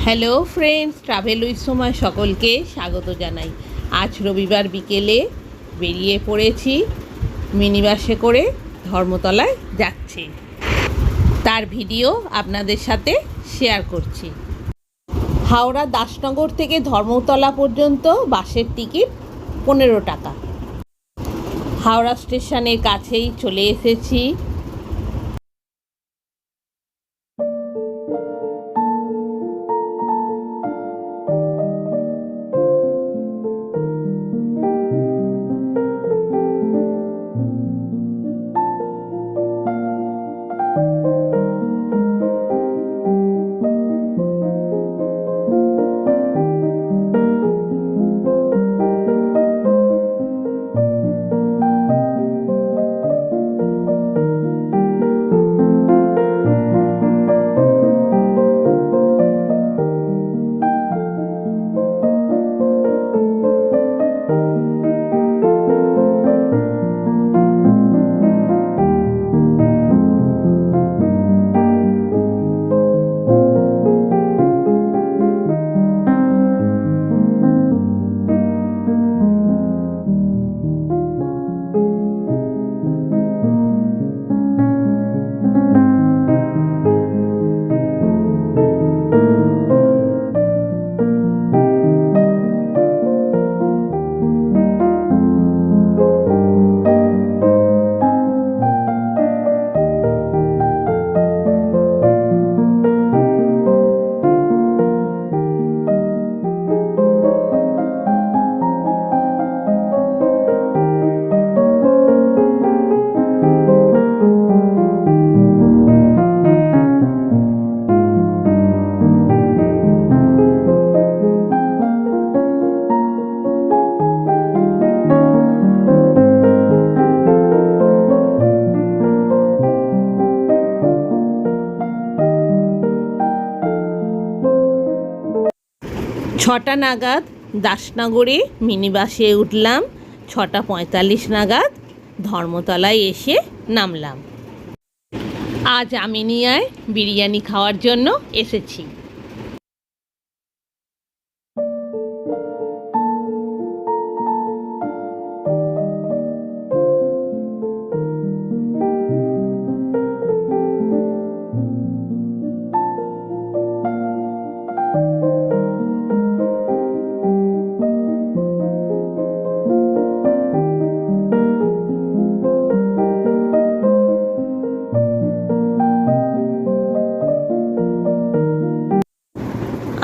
Hello friends, travel with সময় সকলকে স্বাগত জানাই। আজ রবিবার বিকেলে বেরিয়ে পড়েছি, মিনি বাসে করে ধর্মতলায় যাচ্ছি। তার ভিডিও আপনাদের সাথে শেয়ার করছি। হাওড়া দাসনগর থেকে ধর্মতলা পর্যন্ত বাসের টিকিট 15 টাকা। হাওড়া স্টেশনের কাছেই চলে এসেছি। ছটা নাগাদ দাসনগরে মিনি বাসে উঠলাম। 6:45 নাগাদ ধর্মতলায় এসে নামলাম। আজ আমিনিয়ায় বিরিয়ানি খাওয়ার জন্য এসেছি।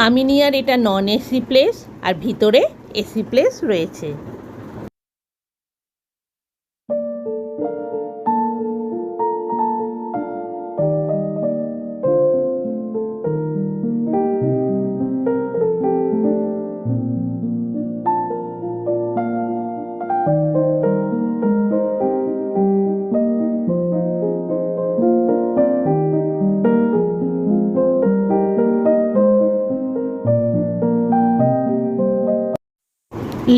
আমিনিয়ার এটা নন এসি প্লেস, আর ভিতরে এসি প্লেস রয়েছে।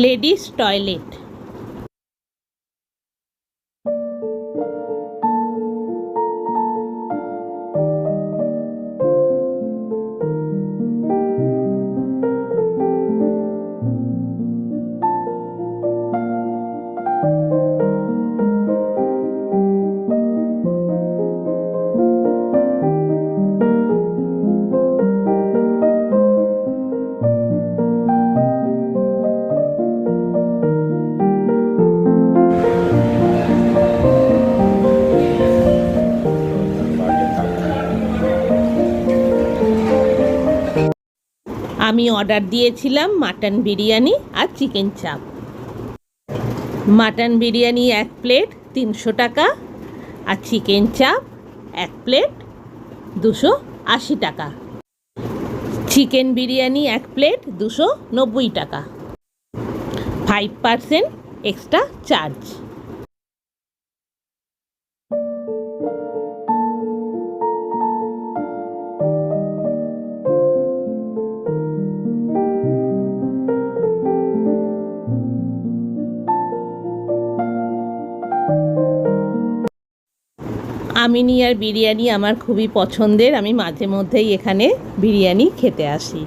Ladies toilet. আমি অর্ডার দিয়েছিলাম মাটন বিরিয়ানি আর চিকেন চাপ। মাটন বিরিয়ানি 1 প্লেট 300 টাকা, আর চিকেন চাপ 1 প্লেট 280 টাকা। চিকেন বিরিয়ানি 1 প্লেট 290 টাকা, 5% এক্সট্রা চার্জ। আমিনিয়ার বিরিয়ানি আমার খুবই পছন্দের। আমি মাঝে মধ্যেই এখানে বিরিয়ানি খেতে আসি।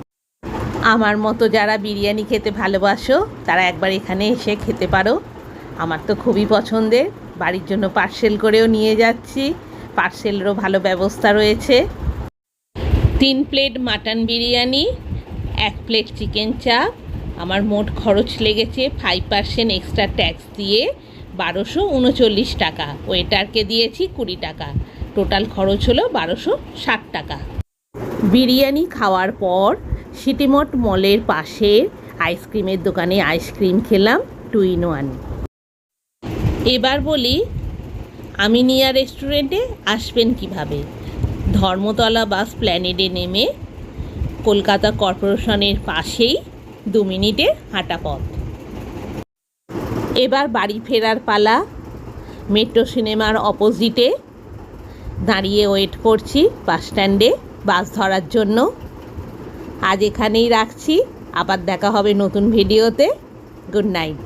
আমার মতো যারা বিরিয়ানি খেতে ভালোবাসো তারা একবার এখানে এসে খেতে পারো। আমার তো খুবই পছন্দের, বাড়ির জন্য পার্সেল করেও নিয়ে যাচ্ছি, পার্সেলেরও ভালো ব্যবস্থা রয়েছে। 3 plate mutton biryani, 1 plate chicken চাপ, আমার মোট খরচ লেগেছে 5% এক্সট্রা ট্যাক্স দিয়ে 1239 টাকা। ওয়েটারকে দিয়েছি 20 টাকা, টোটাল খরচ হলো 1260 টাকা। বিরিয়ানি খাওয়ার পর সিটিমঠ মলের পাশের আইসক্রিমের দোকানে আইসক্রিম খেলাম 2 in 1। এবার বলি আমিনিয়া রেস্টুরেন্টে আসবেন কিভাবে। ধর্মতলা বাস প্ল্যানেডে নেমে কলকাতা কর্পোরেশনের পাশেই 2 মিনিটের হাঁটা পথ। এবার বাড়ি ফেরার পালা। মেট্রো সিনেমার অপোজিটে দাঁড়িয়ে ওয়েট করছি বাস স্ট্যান্ডে বাস ধরার জন্য। আজ এখানেই রাখছি, আবার দেখা হবে নতুন ভিডিওতে। Good night.